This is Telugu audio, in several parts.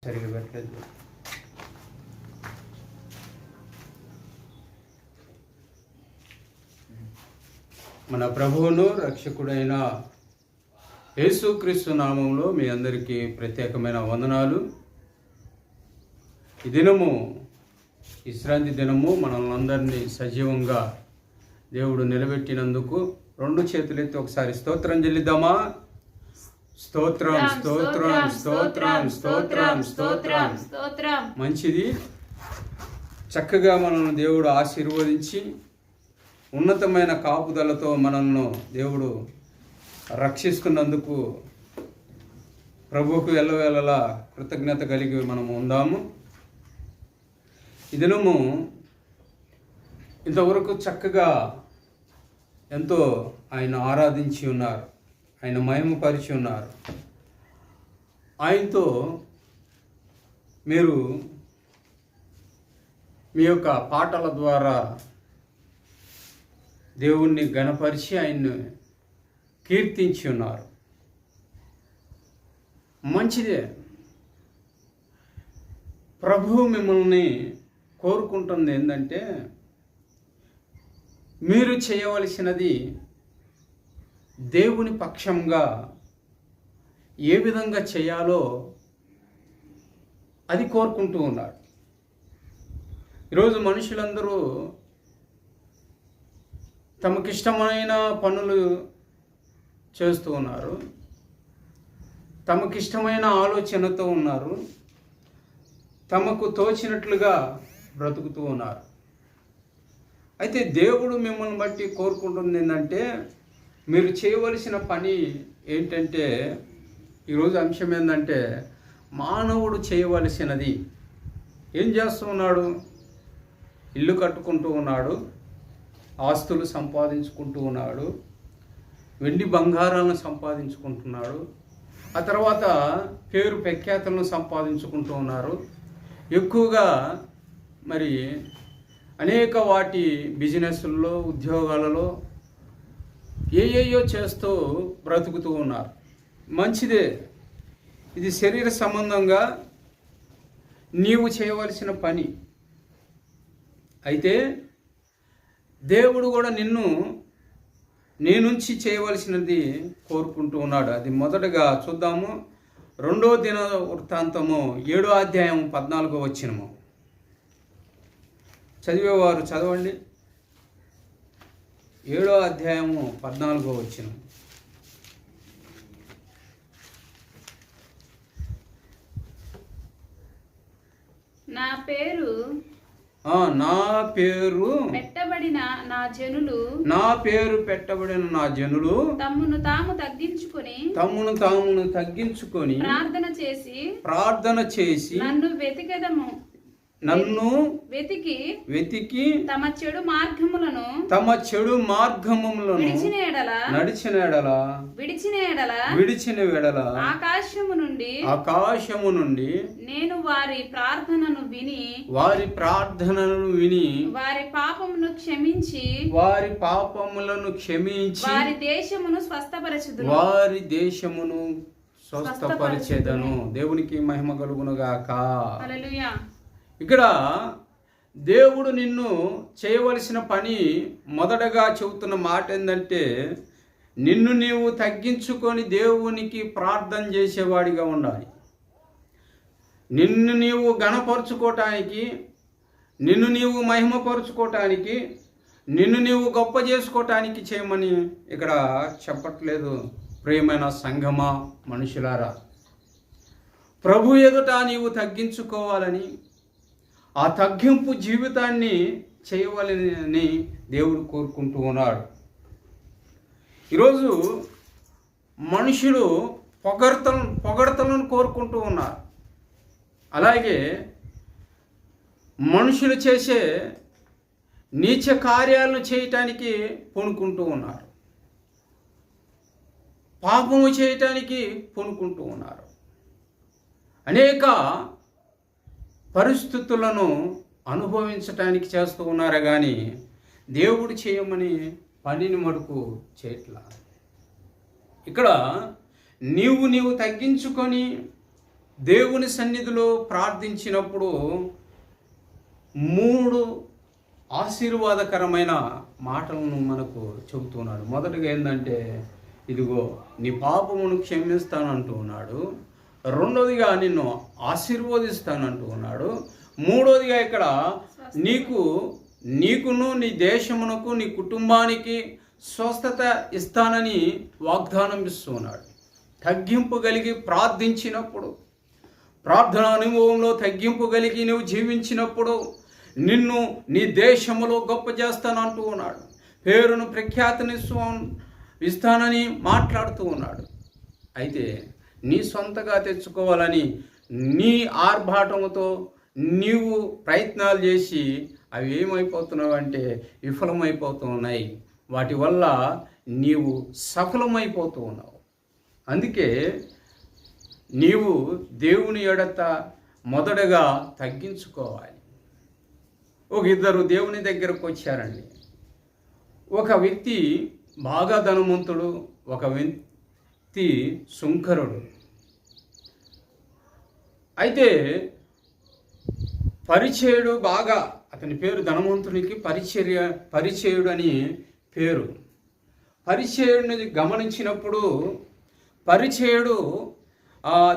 సరిగా పెట్టలేదు. మన ప్రభువును రక్షకుడైన యేసుక్రీస్తు నామంలో మీ అందరికీ ప్రత్యేకమైన వందనాలు. ఈ దినము విశ్రాంతి దినము. మనల్ని అందరినీ సజీవంగా దేవుడు నిలబెట్టినందుకు రెండు చేతులెత్తి ఒకసారి స్తోత్రం చెల్లిద్దామా? స్తోత్రం స్తోత్రం స్తోత్రం స్తోత్రం స్తోత్రం స్తోత్రం. మంచిది. చక్కగా మనల్ని దేవుడు ఆశీర్వదించి ఉన్నతమైన కాపుదలతో మనల్ని దేవుడు రక్షిస్తున్నందుకు ప్రభువుకు ఎల్లవేళలా కృతజ్ఞత కలిగి మనము ఉందాము. ఈ దినము ఇంతవరకు చక్కగా ఎంతో ఆయన ఆరాధించి ఉన్నారు, ఆయన మహిమపరిచి ఉన్నారు. ఆయనతో మీరు మీ యొక్క పాటల ద్వారా దేవుణ్ణి ఘనపరిచి ఆయన్ని కీర్తించి ఉన్నారు. మంచిదే. ప్రభువు మిమ్మల్ని కోరుకుంటుంది ఏంటంటే, మీరు చేయవలసినది దేవుని పక్షంగా ఏ విధంగా చేయాలో అది కోరుకుంటూ ఉన్నాడు. ఈరోజు మనుషులందరూ తమకిష్టమైన పనులు చేస్తూ ఉన్నారు, తమకిష్టమైన ఆలోచనతో ఉన్నారు, తమకు తోచినట్లుగా బ్రతుకుతూ ఉన్నారు. అయితే దేవుడు మిమ్మల్ని బట్టి కోరుకుంటుంది ఏంటంటే, మీరు చేయవలసిన పని ఏంటంటే, ఈరోజు అంశం ఏంటంటే, మానవుడు చేయవలసినది ఏం చేస్తూ ఉన్నాడు? ఇల్లు కట్టుకుంటూ ఉన్నాడు, ఆస్తులు సంపాదించుకుంటూ ఉన్నాడు, వెండి బంగారాలను సంపాదించుకుంటున్నాడు, ఆ తర్వాత పేరు ప్రఖ్యాతులను సంపాదించుకుంటూ ఉన్నారు. ఎక్కువగా మరి అనేక వాటి బిజినెస్ల్లో, ఉద్యోగాలలో ఏయో చేస్తూ బ్రతుకుతూ ఉన్నారు. మంచిదే. ఇది శరీర సంబంధంగా నీవు చేయవలసిన పని. అయితే దేవుడు కూడా నిన్ను నీ నుంచి చేయవలసినది కోరుకుంటూ ఉన్నాడు. అది మొదటగా చూద్దాము. 2వ దిన వృత్తాంతము 7వ అధ్యాయం 14వ వచనము. చదివేవారు చదవండి. 7వ అధ్యాయము 14వ వచనం. నా పేరు పెట్టబడిన నా జనులు తమ్మును తామును తగ్గించుకొని ప్రార్థన చేసి నన్ను వెతికి తమ చెడు మార్గములను విడిచిన ఎడల ఆకాశము నుండి నేను వారి ప్రార్థనను విని వారి పాపములను క్షమించి వారి దేశమును స్వస్థపరచెదను. దేవునికి మహిమ కలుగునుగాక. హల్లెలూయా. ఇక్కడ దేవుడు నిన్ను చేయవలసిన పని మొదటగా చెబుతున్న మాట ఏంటంటే, నిన్ను నీవు తగ్గించుకొని దేవునికి ప్రార్థన చేసేవాడిగా ఉండాలి. నిన్ను నీవు ఘనపరుచుకోవటానికి, నిన్ను నీవు మహిమపరుచుకోవటానికి, నిన్ను నీవు గొప్ప చేసుకోవటానికి చేయమని ఇక్కడ చెప్పట్లేదు. ప్రియమైన సంఘమా, మనుషులారా, ప్రభు ఎదుట నీవు తగ్గించుకోవాలని, ఆ తగ్గింపు జీవితాన్ని చేయవాలని దేవుడు కోరుకుంటూ ఉన్నాడు. ఈరోజు మనుషులు పొగడ్తలను కోరుకుంటూ ఉన్నారు. అలాగే మనుషులు చేసే నీచ కార్యాలను చేయటానికి పూనుకుంటూ ఉన్నారు, పాపము చేయటానికి పూనుకుంటూ ఉన్నారు. అనేక పరిస్థితులను అనుభవించటానికి చేస్తూ ఉన్నారు, కానీ దేవుడు చేయమని పనిని మటుకు చేయట్లా. ఇక్కడ నీవు తగ్గించుకొని దేవుని సన్నిధిలో ప్రార్థించినప్పుడు 3 ఆశీర్వాదకరమైన మాటలను మనకు చెబుతున్నాడు. మొదటిగా ఏంటంటే, ఇదిగో నీ పాపమును క్షమిస్తానంటూ ఉన్నాడు. రెండోదిగా నిన్ను ఆశీర్వదిస్తానంటూ ఉన్నాడు. మూడోదిగా ఇక్కడ నీకును నీ దేశమునకు నీ కుటుంబానికి స్వస్థత ఇస్తానని వాగ్దానం ఇస్తూ ఉన్నాడు. తగ్గింపు కలిగి ప్రార్థించినప్పుడు, ప్రార్థన అనుభవంలో తగ్గింపు కలిగి నువ్వు జీవించినప్పుడు నిన్ను నీ దేశములో గొప్ప చేస్తానంటూ ఉన్నాడు. పేరును ప్రఖ్యాతిని ఇస్తానని మాట్లాడుతూ ఉన్నాడు. అయితే నీ సొంతగా తెచ్చుకోవాలని నీ ఆర్భాటముతో నీవు ప్రయత్నాలు చేసి అవి ఏమైపోతున్నావు అంటే విఫలమైపోతూ ఉన్నాయి. వాటి వల్ల నీవు సఫలమైపోతూ ఉన్నావు. అందుకే నీవు దేవుని ఎడత మొదటగా తగ్గించుకోవాలి. ఒక ఇద్దరు దేవుని దగ్గరకు వచ్చారండి. ఒక వ్యక్తి బాగా ధనవంతుడు, ఒక వ్యక్తి సుంకరుడు. అయితే పరిచయుడు బాగా, అతని పేరు ధనవంతునికి పరిచయుడు అని పేరు. పరిచయుడిని గమనించినప్పుడు పరిచయుడు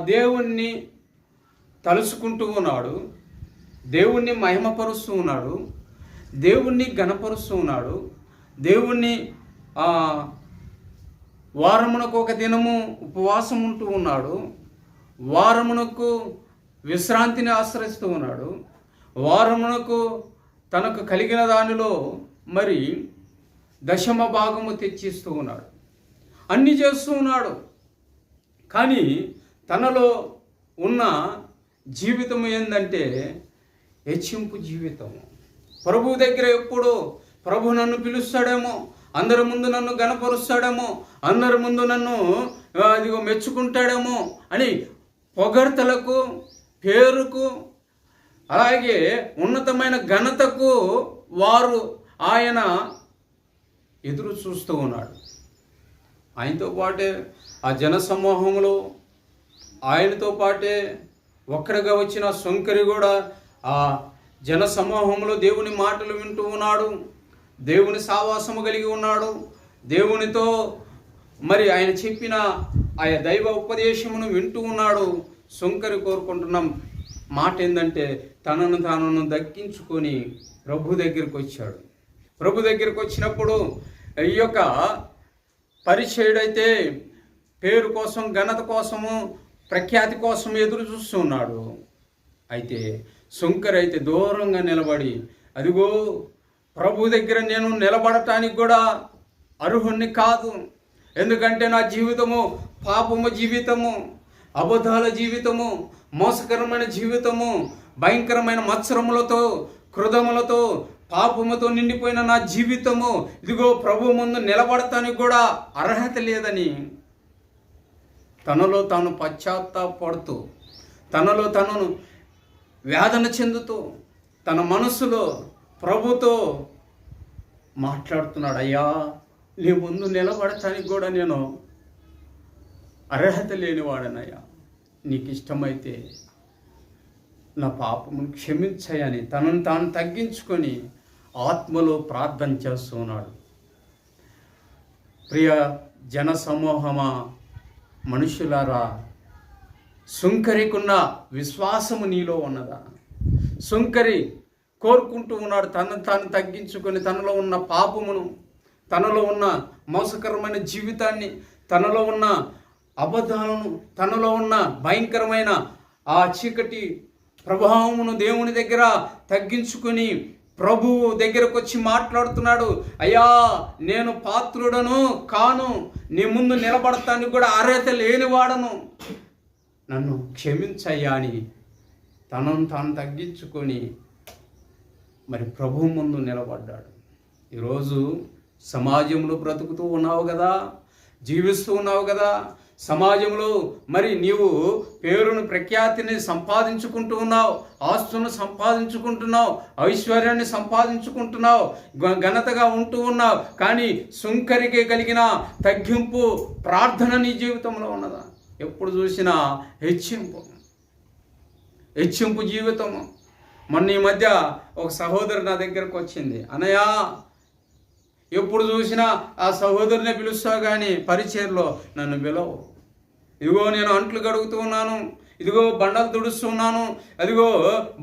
దేవుణ్ణి తలుసుకుంటూ ఉన్నాడు, దేవుణ్ణి మహిమపరుస్తూ ఉన్నాడు, దేవుణ్ణి ఘనపరుస్తూ ఉన్నాడు, దేవుణ్ణి వారమునకు ఒక దినము ఉపవాసం ఉంటూ ఉన్నాడు, వారమునకు విశ్రాంతిని ఆశ్రయిస్తూ ఉన్నాడు, వారమునకు తనకు కలిగిన దానిలో మరి 10వ భాగము తెచ్చిస్తూ ఉన్నాడు. అన్నీ చేస్తూ ఉన్నాడు. కానీ తనలో ఉన్న జీవితం ఏంటంటే హెచ్చింపు జీవితము. ప్రభు దగ్గర ఎప్పుడో ప్రభు నన్ను పిలుస్తాడేమో, అందరి ముందు నన్ను గణపరుస్తాడేమో, అందరి ముందు నన్ను ఇదిగో మెచ్చుకుంటాడేమో అని పొగడ్తలకు, పేరుకు, అలాగే ఉన్నతమైన ఘనతకు ఆయన ఎదురు చూస్తూ ఉన్నాడు. ఆయనతో పాటే ఆ జన సమూహంలో ఆయనతో పాటే ఒక్కడిగా వచ్చిన సుంకరి కూడా ఆ జన సమూహంలో దేవుని మాటలు వింటూ ఉన్నాడు, దేవుని సావాసము కలిగి ఉన్నాడు, దేవునితో మరి ఆయన చెప్పిన ఆ దైవ ఉపదేశమును వింటూ ఉన్నాడు. సుంకరి కోరుకుంటున్న మాట ఏంటంటే తనను దక్కించుకొని ప్రభు దగ్గరికి వచ్చాడు. ప్రభు దగ్గరికి వచ్చినప్పుడు ఈ యొక్క పరిచయుడైతే పేరు కోసం, ఘనత కోసము, ప్రఖ్యాతి కోసం ఎదురు చూస్తూ ఉన్నాడు. అయితే సుంకరి అయితే దూరంగా నిలబడి, అదిగో ప్రభు దగ్గర నేను నిలబడటానికి కూడా అర్హుణ్ణి కాదు, ఎందుకంటే నా జీవితము పాపము జీవితము, అబద్ధాల జీవితము, మోసకరమైన జీవితము, భయంకరమైన మత్సరములతో, క్రోధములతో, పాపముతో నిండిపోయిన నా జీవితము, ఇదిగో ప్రభు ముందు నిలబడటానికి కూడా అర్హత లేదని తనలో తాను పశ్చాత్తాపడుతూ, తనలో తనను వేదన చెందుతూ, తన మనసులో ప్రభుతో మాట్లాడుతున్నాడు. అయ్యా, నీ ముందు నిలబడటానికి కూడా నేను అర్హత లేనివాడనయ్యా, నీకు ఇష్టమైతే నా పాపమును క్షమించయని తనను తాను తగ్గించుకొని ఆత్మలో ప్రార్థన చేస్తున్నాడు. ప్రియ జన సమూహమా, మనుషులారా, సుంకరికున్న విశ్వాసము నీలో ఉన్నదా? సుంకరి కోరుకుంటూ ఉన్నాడు తనను తాను తగ్గించుకొని, తనలో ఉన్న పాపమును, తనలో ఉన్న మోసకరమైన జీవితాన్ని, తనలో ఉన్న అబద్ధాలను, తనలో ఉన్న భయంకరమైన ఆ చీకటి ప్రభావమును దేవుని దగ్గర తగ్గించుకొని ప్రభువు దగ్గరకు వచ్చి మాట్లాడుతున్నాడు. అయ్యా, నేను పాత్రుడను కాను, నీ ముందు నిలబడటానికి కూడా అర్హత లేనివాడను, నన్ను క్షమించయ్యా అని తనను తాను తగ్గించుకొని మరి ప్రభువు ముందు నిలబడ్డాడు. ఈరోజు సమాజంలో బ్రతుకుతూ ఉన్నావు కదా, జీవిస్తూ ఉన్నావు కదా, సమాజంలో మరి నీవు పేరును, ప్రఖ్యాతిని సంపాదించుకుంటూ ఉన్నావు, ఆస్తులను సంపాదించుకుంటున్నావు, ఐశ్వర్యాన్ని సంపాదించుకుంటున్నావు, ఘనతగా ఉంటూ ఉన్నావు. కానీ సుంకరికి కలిగిన తగ్గింపు ప్రార్థన నీ జీవితంలో ఉన్నదా? ఎప్పుడు చూసినా హెచ్చింపు, హెచ్చింపు జీవితము. మొన్న ఈ మధ్య ఒక సహోదరు నా దగ్గరకు వచ్చింది, అన్నయ్య ఎప్పుడు చూసినా ఆ సహోదరునే పిలుస్తావు కానీ పరిచర్లో నన్ను పిలవు. ఇదిగో నేను అంట్లు కడుగుతూ ఉన్నాను, ఇదిగో బండలు తుడుస్తున్నాను, అదిగో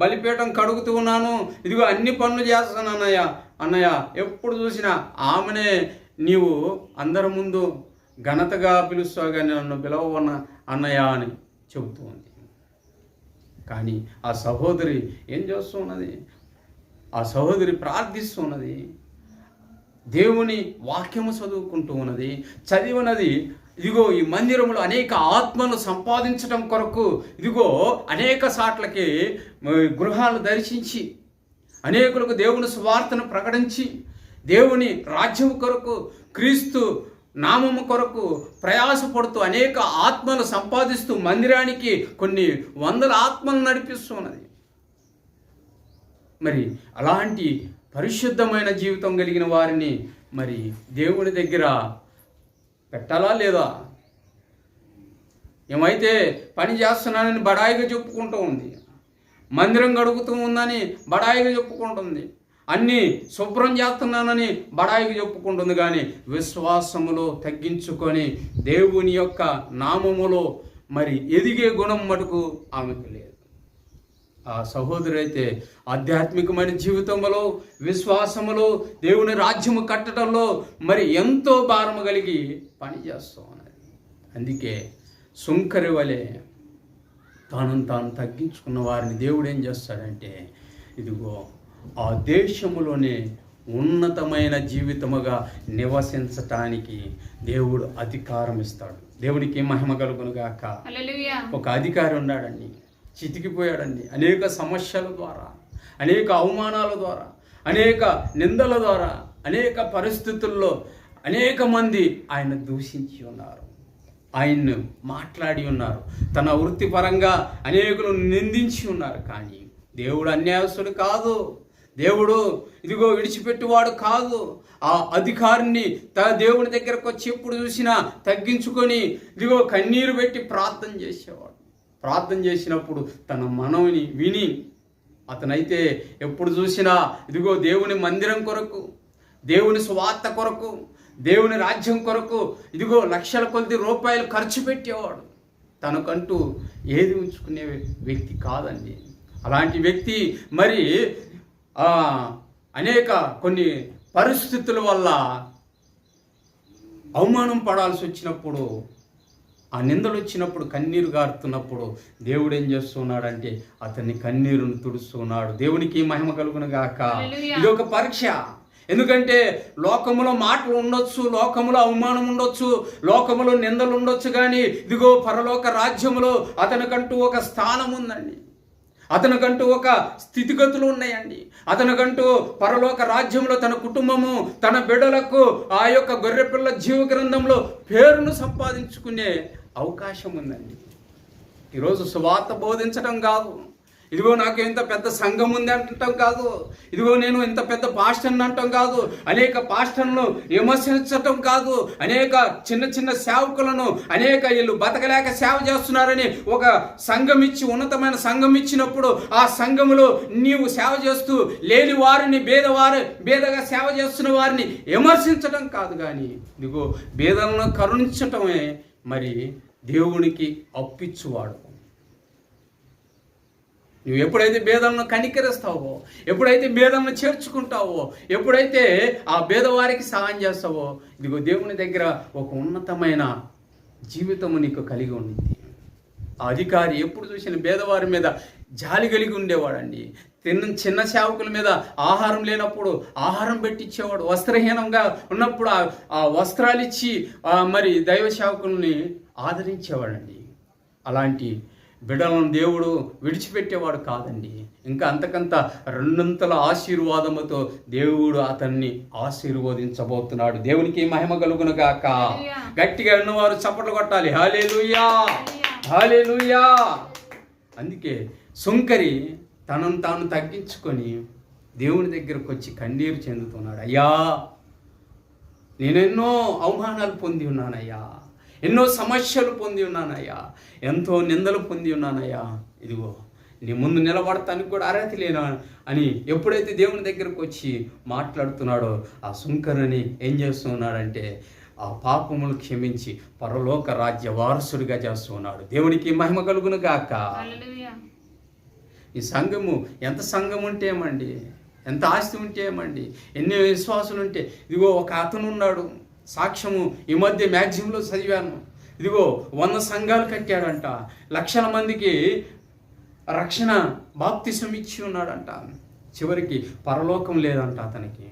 బలిపీఠం కడుగుతూ ఉన్నాను, ఇదిగో అన్ని పనులు చేస్తాను అన్నయ్య. అన్నయ్య ఎప్పుడు చూసినా ఆమెనే నీవు అందరి ముందు ఘనతగా పిలుస్తావు కానీ నన్ను పిలవన్న అన్నయ్య అని చెబుతూ ఉంది. కానీ ఆ సహోదరి ఏం చేస్తూ ఉన్నది? ఆ సహోదరి ప్రార్థిస్తున్నది, దేవుని వాక్యము చదువుకుంటూ ఉన్నది, చదివినది. ఇదిగో ఈ మందిరంలో అనేక ఆత్మలు సంపాదించడం కొరకు ఇదిగో అనేక సాట్లకి గృహాలు దర్శించి అనేకులకు దేవుని సువార్తను ప్రకటించి దేవుని రాజ్యం కొరకు క్రీస్తు నామము కొరకు ప్రయాసపడుతూ అనేక ఆత్మలు సంపాదిస్తూ మందిరానికి కొన్ని వందల ఆత్మలు నడిపిస్తున్నది. మరి అలాంటి పరిశుద్ధమైన జీవితం కలిగిన వారిని మరి దేవుని దగ్గర పెట్టాలా లేదా? ఏమైతే పని చేస్తున్నానని బడాయిగా చెప్పుకుంటూ ఉంది, మందిరం గడుపుతూ ఉందని బడాయిగా చెప్పుకుంటుంది, అన్నీ శుభ్రం చేస్తున్నానని బడాయిగా చెప్పుకుంటుంది. కానీ విశ్వాసములో తగ్గించుకొని దేవుని యొక్క నామములో మరి ఎదిగే గుణం మటుకు ఆమెకు లేదు. ఆ సహోదరు అయితే ఆధ్యాత్మికమైన జీవితంలో విశ్వాసములో దేవుని రాజ్యము కట్టడంలో మరి ఎంతో భారము కలిగి పనిచేస్తూ ఉన్నది. అందుకే సుంకరి వలె తాను తగ్గించుకున్న వారిని దేవుడు ఏం చేస్తాడంటే ఇదిగో ఆ దేశములోనే ఉన్నతమైన జీవితముగా నివసించటానికి దేవుడు అధికారం ఇస్తాడు. దేవునికి మహిమ కలుగును గాక. ఒక అధికారి ఉన్నాడండి, చితికిపోయాడండి. అనేక సమస్యల ద్వారా, అనేక అవమానాల ద్వారా, అనేక నిందల ద్వారా, అనేక పరిస్థితుల్లో అనేక మంది ఆయన దూషించి ఉన్నారు, ఆయన్ను మాట్లాడి ఉన్నారు, తన వృత్తిపరంగా అనేకులు నిందించి ఉన్నారు. కానీ దేవుడు అన్యాయస్తుడు కాదు, దేవుడు ఇదిగో విడిచిపెట్టువాడు కాదు. ఆ అధికారిని తన దేవుని దగ్గరకు వచ్చి ఎప్పుడు చూసినా తగ్గించుకొని ఇదిగో కన్నీరు పెట్టి ప్రార్థన చేసేవాడు. ప్రార్థన చేసినప్పుడు తన మనవిని విని అతనైతే ఎప్పుడు చూసినా ఇదిగో దేవుని మందిరం కొరకు, దేవుని సువార్త కొరకు, దేవుని రాజ్యం కొరకు ఇదిగో లక్షల కొద్ది రూపాయలు ఖర్చు పెట్టేవాడు. తనకంటూ ఏది ఉంచుకునే వ్యక్తి కాదండి. అలాంటి వ్యక్తి మరి అనేక కొన్ని పరిస్థితుల వల్ల అవమానం పడాల్సి వచ్చినప్పుడు, ఆ నిందలు వచ్చినప్పుడు, కన్నీరు గారుతున్నప్పుడు దేవుడు ఏం చేస్తున్నాడంటే అతన్ని కన్నీరును తుడుస్తున్నాడు. దేవునికి మహిమ కలుగును గాక. ఇది ఒక పరీక్ష. ఎందుకంటే లోకములో మాటలు ఉండొచ్చు, లోకములో అవమానం ఉండొచ్చు, లోకములో నిందలు ఉండొచ్చు, కానీ ఇదిగో పరలోక రాజ్యములో అతనికంటూ ఒక స్థానం ఉందండి, అతనికంటూ ఒక స్థితిగతులు ఉన్నాయండి. అతనికంటూ పరలోక రాజ్యంలో తన కుటుంబము, తన బిడ్డలకు ఆ యొక్క గొర్రెపిల్ల జీవ గ్రంథంలో పేరును సంపాదించుకునే అవకాశం ఉందండి. ఈరోజు సువార్త బోధించడం కాదు, ఇదిగో నాకు ఇంత పెద్ద సంఘం ఉంది అంటం కాదు, ఇదిగో నేను ఇంత పెద్ద పాస్టర్ని అంటాం కాదు, అనేక పాస్టర్లను విమర్శించటం కాదు, అనేక చిన్న చిన్న సేవకులను అనేక వీళ్ళు బతకలేక సేవ చేస్తున్నారని ఒక సంఘం ఇచ్చి, ఉన్నతమైన సంఘం ఇచ్చినప్పుడు ఆ సంఘములో నీవు సేవ చేస్తూ లేని వారిని, బేదగా సేవ చేస్తున్న వారిని విమర్శించడం కాదు, కానీ ఇదిగో బేదలను కరుణించటమే మరి దేవునికి అప్పిచ్చువాడు. నువ్వు ఎప్పుడైతే భేదాలను కనికరిస్తావో, ఎప్పుడైతే భేదాలను చేర్చుకుంటావో, ఎప్పుడైతే ఆ భేదవారికి సహాయం చేస్తావో, ఇదిగో దేవుని దగ్గర ఒక ఉన్నతమైన జీవితము నీకు కలిగి ఉండింది. ఆ అధికారి ఎప్పుడు చూసిన భేదవారి మీద జాలి కలిగి ఉండేవాడండి. చిన్న సేవకుల మీద ఆహారం లేనప్పుడు ఆహారం పెట్టించేవాడు, వస్త్రహీనంగా ఉన్నప్పుడు ఆ వస్త్రాలు ఇచ్చి మరి దైవ సేవకుల్ని ఆదరించేవాడండి. అలాంటి బిడ్డలను దేవుడు విడిచిపెట్టేవాడు కాదండి. ఇంకా అంతకంత రెండంతల ఆశీర్వాదముతో దేవుడు అతన్ని ఆశీర్వదించబోతున్నాడు. దేవునికి మహిమ కలుగును గాక. గట్టిగా ఉన్నవారు చప్పట్లు కొట్టాలి. హల్లెలూయా, హల్లెలూయా. అందుకే సుంకరి తనను తాను తగ్గించుకొని దేవుని దగ్గరకు వచ్చి కన్నీరు చెందుతున్నాడు. అయ్యా, నేనెన్నో అవమానాలు పొంది ఉన్నానయ్యా, ఎన్నో సమస్యలు పొంది ఉన్నానయ్యా, ఎంతో నిందలు పొంది ఉన్నానయ్యా. ఇదిగో నీ ముందు నిలబడటానికి కూడా అర్హత లేనా అని ఎప్పుడైతే దేవుని దగ్గరకు వచ్చి మాట్లాడుతున్నాడో ఆ సుంకరుని ఏం చేస్తున్నాడంటే ఆ పాపములు క్షమించి పరలోక రాజ్య వారసుడిగా చేస్తున్నాడు. దేవునికి మహిమ కలుగును గాక. హల్లెలూయా. ఈ సంఘము ఎంత సంఘం ఉంటే ఏమండి, ఎంత ఆస్తి ఉంటే ఏమండి, ఎన్ని విశ్వాసులు ఉంటే, ఇదిగో ఒక అతను ఉన్నాడు సాక్ష్యము ఈ మధ్య మ్యాగజైన్లో చదివాను. ఇదిగో 100 సంఘాలు కట్టాడంట, లక్షల మందికి రక్షణ బాప్తిసం ఇచ్చి ఉన్నాడంట. చివరికి పరలోకం లేదంట అతనికి.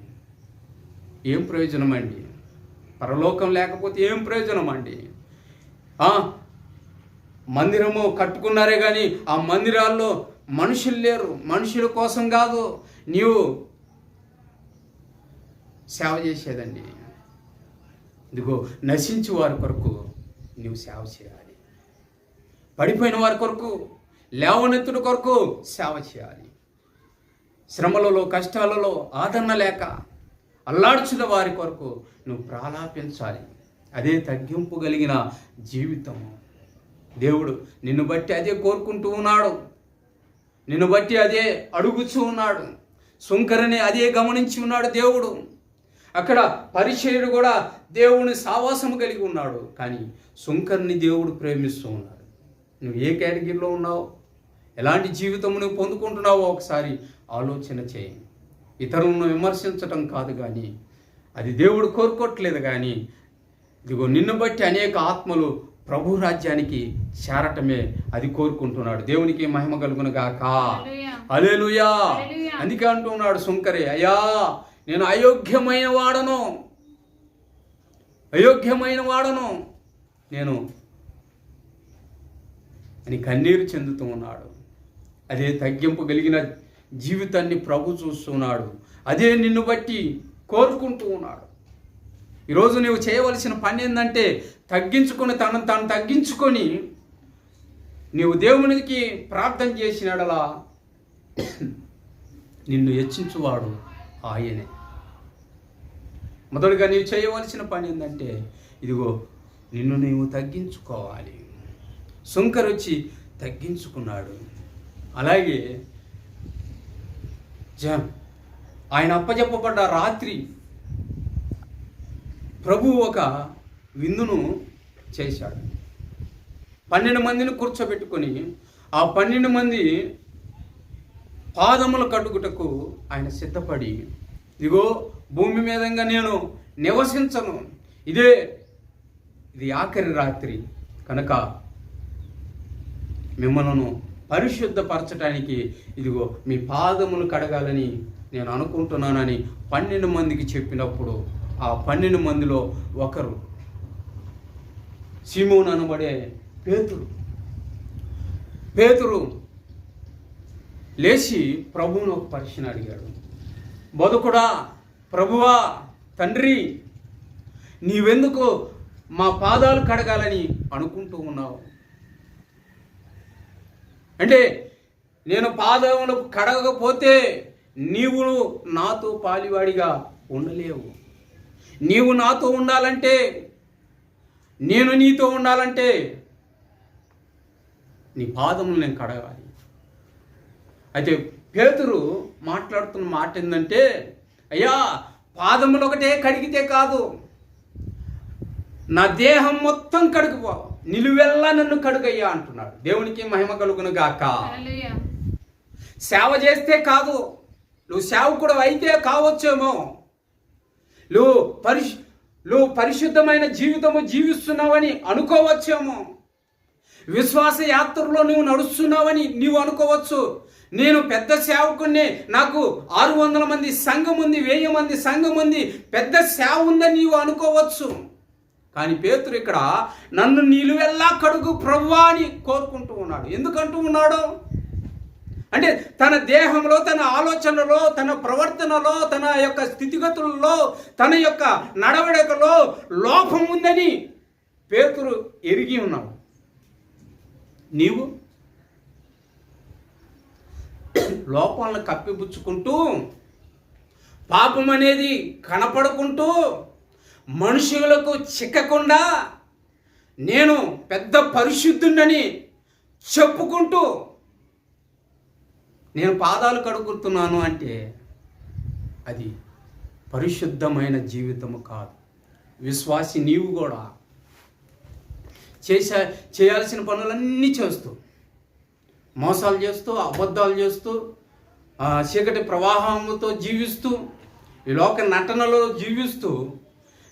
ఏం ప్రయోజనం అండి? పరలోకం లేకపోతే ఏం ప్రయోజనం అండి? మందిరము కట్టుకున్నారే కానీ ఆ మందిరాల్లో మనుషులు లేరు. మనుషుల కోసం కాదు నీవు సేవ చేసేదండి. ఇదిగో నశించు వారి కొరకు నీవు సేవ చేయాలి. పడిపోయిన వారి కొరకు, లేవనెత్తుడి కొరకు సేవ చేయాలి. శ్రమలలో, కష్టాలలో ఆదరణ లేక అల్లాడ్చుల వారి కొరకు నువ్వు ప్రాలాపించాలి. అదే తగ్గింపు కలిగిన జీవితము. దేవుడు నిన్ను బట్టి అదే కోరుకుంటూ ఉన్నాడు, నిన్ను బట్టి అదే అడుగుచూ ఉన్నాడు. సుంకరని అదే గమనించి ఉన్నాడు దేవుడు. అక్కడ పరిచయుడు కూడా దేవుని సావాసము కలిగి ఉన్నాడు, కానీ సుంకర్ని దేవుడు ప్రేమిస్తూ ఉన్నాడు. నువ్వు ఏ కేటగిరీలో ఉన్నావు, ఎలాంటి జీవితం నువ్వు పొందుకుంటున్నావో ఒకసారి ఆలోచన చేయి. ఇతరులను విమర్శించటం కాదు, కానీ అది దేవుడు కోరుకోవట్లేదు. కానీ ఇదిగో నిన్ను బట్టి అనేక ఆత్మలు ప్రభు రాజ్యానికి చేరటమే అది కోరుకుంటున్నాడు. దేవునికి మహిమ కలుగును గాక. హల్లెలూయా. అందుకే అంటూ ఉన్నాడు సుంకరే, అయ్యా నేను అయోగ్యమైన వాడను నేను అని కన్నీరు చెందుతూ ఉన్నాడు. అదే తగ్గింపు కలిగిన జీవితాన్ని ప్రభు చూస్తున్నాడు. అదే నిన్ను బట్టి కోరుకుంటూ ఉన్నాడు. ఈరోజు నువ్వు చేయవలసిన పని ఏంటంటే తగ్గించుకొని, తనను తాను తగ్గించుకొని నీవు దేవునికి ప్రార్థన చేసినాడలా నిన్ను హెచ్చించువాడు ఆయనే. మొదటిగా నీవు చేయవలసిన పని ఏంటంటే ఇదిగో నిన్ను నీవు తగ్గించుకోవాలి. సుంకరు వచ్చి తగ్గించుకున్నాడు. అలాగే ఆయన అప్పచెప్పబడ్డ రాత్రి ప్రభువు ఒక విందును చేశాడు. 12 మందిని కూర్చోబెట్టుకొని ఆ 12 మంది పాదముల కడుగుటకు ఆయన సిద్ధపడి, ఇదిగో భూమి మీదంగా నేను నివసించను, ఇది ఆఖరి రాత్రి కనుక మిమ్మల్ని పరిశుద్ధపరచడానికి ఇదిగో మీ పాదములు కడగాలని నేను అనుకుంటున్నానని 12 మందికి చెప్పినప్పుడు ఆ 12 మందిలో ఒకరు సీమోను అనబడే పేతురు లేచి ప్రభువును ఒక ప్రశ్న అడిగాడు. బోధకుడా, ప్రభువా, తండ్రి, నీవెందుకు మా పాదాలు కడగాలని అనుకుంటూ ఉన్నావు? అంటే నేను పాదములు కడగకపోతే నీవు నాతో పాలివాడిగా ఉండలేవు. నీవు నాతో ఉండాలంటే, నేను నీతో ఉండాలంటే నీ పాదములు నేను కడగాలి. అయితే పేతురు మాట్లాడుతున్న మాట ఏంటంటే, అయ్యా పాదములు ఒకటే కడిగితే కాదు, నా దేహం మొత్తం కడుగుపో, నిలువెల్లా నన్ను కడుగయ్యా అంటున్నాడు. దేవునికి మహిమ కలుగును గాక. సేవ చేస్తే కాదు, నువ్వు సేవకుడు అయితే కావచ్చేమో, నువ్వు పరిశుద్ధమైన జీవితము జీవిస్తున్నావని అనుకోవచ్చేమో, విశ్వాస యాత్రలో నువ్వు నడుస్తున్నావని నీవు అనుకోవచ్చు. నేను పెద్ద సేవకుడిని, నాకు 600 మంది సంఘం ఉంది, 1000 మంది సంఘం ఉంది, పెద్ద సేవ ఉందని నీవు అనుకోవచ్చు. కానీ పేతురు ఇక్కడ నన్ను నిలువెల్లా కడుగు ప్రభువా అని కోరుకుంటూ ఉన్నాడు. ఎందుకంటూ ఉన్నాడు అంటే తన దేహంలో, తన ఆలోచనలో, తన ప్రవర్తనలో, తన యొక్క స్థితిగతులలో, తన యొక్క నడవడికలో లోపం ఉందని పేతురు ఎరిగి ఉన్నాడు. నీవు లోపాలను కప్పిపుచ్చుకుంటూ, పాపం అనేది కనపడుకుంటూ, మనుషులకు చిక్కకుండా నేను పెద్ద పరిశుద్ధుడని చెప్పుకుంటూ నేను పాదాలు కడుగుతున్నాను అంటే అది పరిశుద్ధమైన జీవితము కాదు. విశ్వాసి నీవు కూడా చేయాల్సిన పనులన్నీ చేస్తూ, మోసాలు చేస్తూ, అబద్ధాలు చేస్తూ, చీకటి ప్రవాహంతో జీవిస్తూ, ఈ లోక నటనలో జీవిస్తూ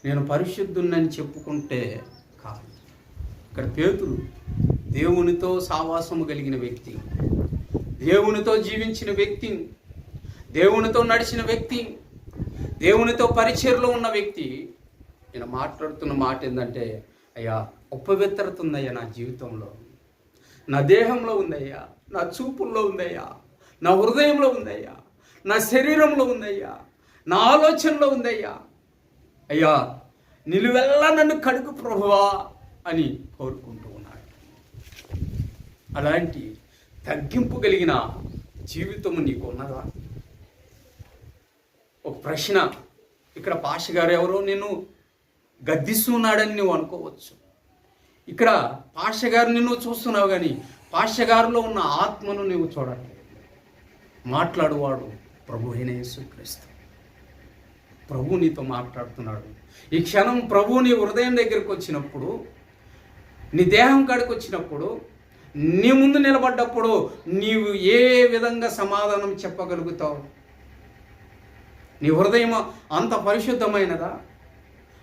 నేను పరిశుద్ధున్నని చెప్పుకుంటే కాదు. ఇక్కడ పేతురు దేవునితో సావాసము కలిగిన వ్యక్తి, దేవునితో జీవించిన వ్యక్తి, దేవునితో నడిచిన వ్యక్తి, దేవునితో పరిచర్లో ఉన్న వ్యక్తి. నేను మాట్లాడుతున్న మాట ఏంటంటే, అయ్యా అపవిత్రత ఉందయ్యా నా జీవితంలో, నా దేహంలో ఉందయ్యా, నా చూపుల్లో ఉందయ్యా, నా హృదయంలో ఉందయ్యా, నా శరీరంలో ఉందయ్యా, నా ఆలోచనలో ఉందయ్యా. అయ్యా నిలువెల్లా నన్ను కడుగు ప్రభువా అని కోరుకుంటూ ఉన్నాడు. అలాంటి తగ్గింపు కలిగిన జీవితము నీకు ఉన్నదా? ఒక ప్రశ్న. ఇక్కడ పాష గారు ఎవరో నిన్ను గద్దిస్తున్నాడని నువ్వు అనుకోవచ్చు. ఇక్కడ పాష గారు నిన్ను చూస్తున్నావు, కానీ పాష గారిలో ఉన్న ఆత్మను నువ్వు చూడట్లేదు. మాట్లాడువాడు ప్రభు అయిన యేసుక్రీస్తు. ప్రభు నీతో మాట్లాడుతున్నాడు. ఈ క్షణం ప్రభు నీ హృదయం దగ్గరికి వచ్చినప్పుడు, నీ దేహం కాడికి వచ్చినప్పుడు, నీ ముందు నిలబడ్డప్పుడు నీవు ఏ విధంగా సమాధానం చెప్పగలుగుతావు? నీ హృదయం అంత పరిశుద్ధమైనదా?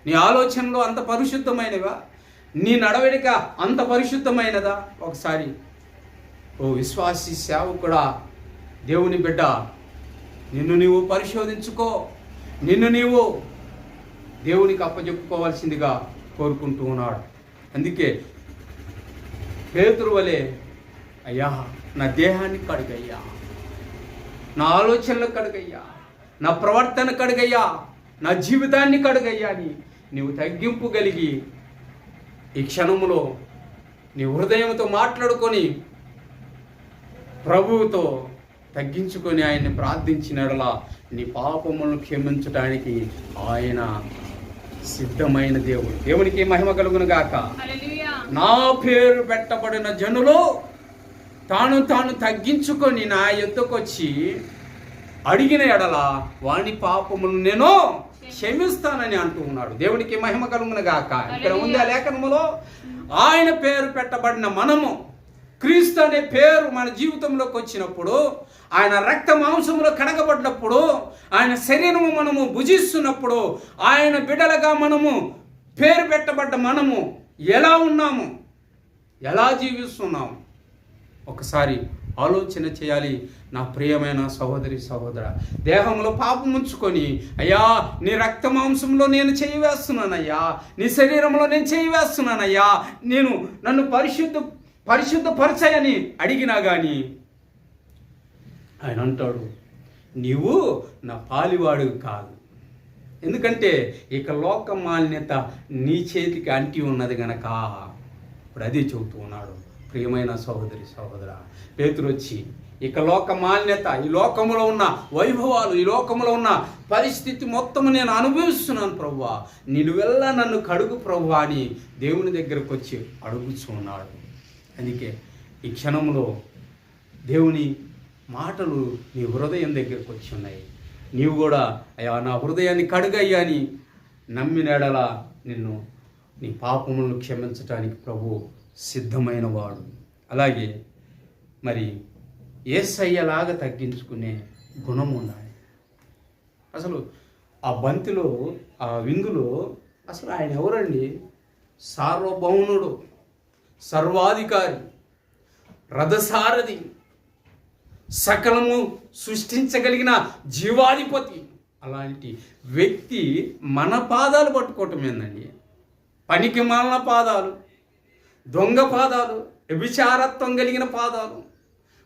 నీ ఆలోచనలు అంత పరిశుద్ధమైనవా? నీ నడవడిక అంత పరిశుద్ధమైనదా? ఒకసారి ఓ విశ్వాసి సేవకుడా, దేవుని బిడ్డ, నిన్ను నీవు పరిశోధించుకో, నిన్ను నీవు దేవునికి అప్పచెప్పుకోవాల్సిందిగా కోరుకుంటూ ఉన్నాడు. అందుకే పేతురు వలె, అయ్యా నా దేహాన్ని కడుగయ్యా, నా ఆలోచనలు కడుగయ్యా, నా ప్రవర్తన కడుగయ్యా, నా జీవితాన్ని కడుగయ్యా అని నీవు తగ్గింపు కలిగి ఈ క్షణములో నీ హృదయంతో మాట్లాడుకొని ప్రభువుతో తగ్గించుకొని ఆయన్ని ప్రార్థించినలా నీ పాపములను క్షమించడానికి ఆయన సిద్ధమైన దేవుడు. దేవునికి మహిమ కలుగును గాక. నా పేరు పెట్టబడిన జనులు తాను తగ్గించుకొని నా యొద్దకొచ్చి అడిగిన ఎడల వాని పాపములను నేను క్షమిస్తానని అంటూ ఉన్నాడు. దేవునికి మహిమ కలుగును గాక. ఇక్కడ ఉంది ఆ లేఖనములో, ఆయన పేరు పెట్టబడిన మనము, క్రీస్తు అనే పేరు మన జీవితంలోకి వచ్చినప్పుడు, ఆయన రక్త మాంసములో కడగబడినప్పుడు, ఆయన శరీరము మనము భుజిస్తున్నప్పుడు, ఆయన బిడ్డలుగా మనము పేరు పెట్టబడ్డ మనము ఎలా ఉన్నాము, ఎలా జీవిస్తున్నాము ఒకసారి ఆలోచన చేయాలి. నా ప్రియమైన సహోదరి సహోదర, దేహంలో పాపం ఉంచుకొని, అయ్యా నీ రక్త మాంసంలో నేను చేయి వేస్తున్నానయ్యా, నీ శరీరంలో నేను చేయి వేస్తున్నానయ్యా, నన్ను పరిశుద్ధపరచని అడిగినా కానీ ఆయన అంటాడు, నీవు నా పాలివాడు కాదు. ఎందుకంటే ఇక లోక మాలిన్యత నీ చేతికి అంటి ఉన్నది గనక. ఇప్పుడు అదే చెబుతూ ఉన్నాడు. ప్రియమైన సహోదరి సహోదర, పేతురు వచ్చి ఇక లోక మాలిన్యత, ఈ లోకములో ఉన్న వైభవాలు, ఈ లోకములో ఉన్న పరిస్థితి మొత్తము నేను అనుభవిస్తున్నాను ప్రభువా, నిలువెల్లా నన్ను కడుగు ప్రభువా అని దేవుని దగ్గరకు వచ్చి అడుగుచున్నాడు. అందుకే ఈ క్షణంలో దేవుని మాటలు నీ హృదయం దగ్గరకు వచ్చి ఉన్నాయి. నీవు కూడా అయ్యా నా హృదయాన్ని కడుగయ్యా అని నమ్మినడల నిన్ను నీ పాపములను క్షమించటానికి ప్రభు సిద్ధమైన వాడు. అలాగే మరి యేసయ్యలాగా తగ్గించుకునే గుణం ఉండాలి. అసలు ఆ బంతిలో, ఆ విందులో అసలు ఆయన ఎవరండి? సార్వభౌముడు, సర్వాధికారి, రథసారథి, సకలము సృష్టించగలిగిన జీవాధిపతి. అలాంటి వ్యక్తి మన పాదాలు పట్టుకోవటం ఏందండి? పనికి మాలిన పాదాలు, దొంగ పాదాలు, వ్యభిచారత్వం కలిగిన పాదాలు,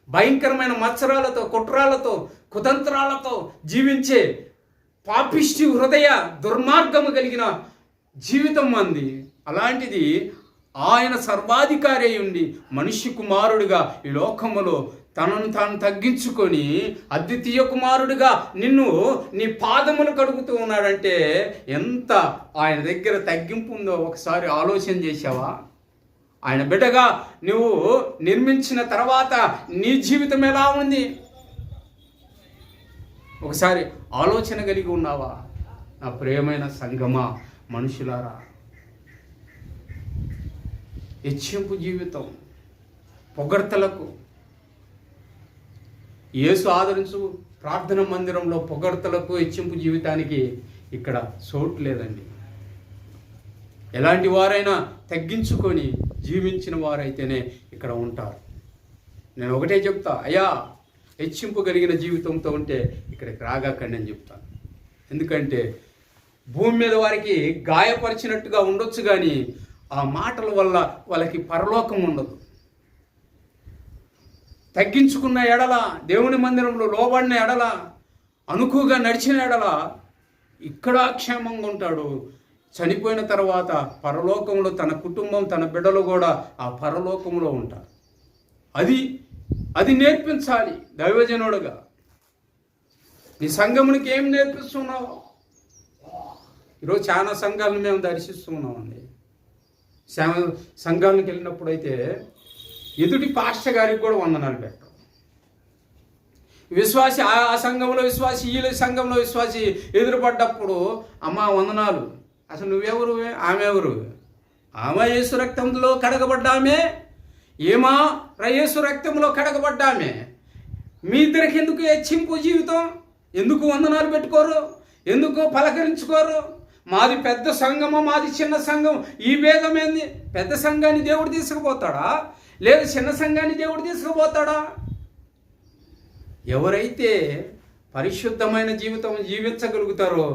భయంకరమైన మత్సరాలతో, కుట్రాలతో, కుతంత్రాలతో జీవించే పాపిష్టి హృదయ దుర్మార్గము కలిగిన జీవితం మంది. అలాంటిది ఆయన సర్వాధికారి అయి ఉండి మనిషి కుమారుడిగా ఈ లోకములో తనను తాను తగ్గించుకొని అద్వితీయ కుమారుడిగా నీ పాదములు కడుగుతూ ఉన్నాడంటే ఎంత ఆయన దగ్గర తగ్గింపు ఉందో ఒకసారి ఆలోచన చేశావా? ఆయన బిడ్డగా నువ్వు నిర్మించిన తర్వాత నీ జీవితం ఎలా ఉంది? ఒకసారి ఆలోచన కలిగి ఉన్నావా? నా ప్రియమైన సంగమా, మనుషులారా, హెచ్చింపు జీవితం, పొగడ్తలకు యేసు ఆదరించు ప్రార్థన మందిరంలో పొగడ్తలకు హెచ్చింపు జీవితానికి ఇక్కడ చోటు లేదండి. ఎలాంటి వారైనా తగ్గించుకొని జీవించిన వారైతేనే ఇక్కడ ఉంటారు. నేను ఒకటే చెప్తా, అయ్యా హెచ్చింపు కలిగిన జీవితంతో ఉంటే ఇక్కడికి రాగాకండి అని చెప్తాను. ఎందుకంటే భూమి మీద వారికి గాయపరిచినట్టుగా ఉండొచ్చు, కానీ ఆ మాటల వల్ల వాళ్ళకి పరలోకం ఉండదు. తగ్గించుకున్న ఎడల, దేవుని మందిరంలో లోబడిన ఎడల, అనుకుగా నడిచిన ఎడల ఇక్కడ క్షేమంగా ఉంటాడు. చనిపోయిన తర్వాత పరలోకంలో తన కుటుంబం, తన బిడ్డలు కూడా ఆ పరలోకంలో ఉంటారు. అది నేర్పించాలి దైవజనుడుగా. నీ సంఘమునికి ఏం నేర్పిస్తున్నావు? ఈరోజు చాలా సంఘాలను మేము దర్శిస్తున్నామండి. సంఘాలకు వెళ్ళినప్పుడు అయితే ఎదుటి పాస్టర్ గారికి కూడా వందనాలు పెట్టాం. విశ్వాసి ఆ సంఘంలో విశ్వాసి, ఈ సంఘంలో విశ్వాసి ఎదురుపడ్డప్పుడు అమ్మా వందనాలు. అసలు నువ్వెవరు? ఆమె ఎవరు? ఆమె యేసు రక్తంలో కడగబడ్డామే. ఏమా యేసు రక్తంలో కడగబడ్డామే. మీ ఇద్దరికి ఎందుకు హెచ్చింపు జీవితం? ఎందుకు వందనాలు పెట్టుకోరు? ఎందుకు పలకరించుకోరు? మాది పెద్ద సంఘము, మాది చిన్న సంఘం, ఈ భేదం ఏంది? పెద్ద సంఘాన్ని దేవుడు తీసుకుపోతాడా? లేదు చిన్న సంఘాన్ని దేవుడు తీసుకుపోతాడా? ఎవరైతే పరిశుద్ధమైన జీవితం జీవించగలుగుతారో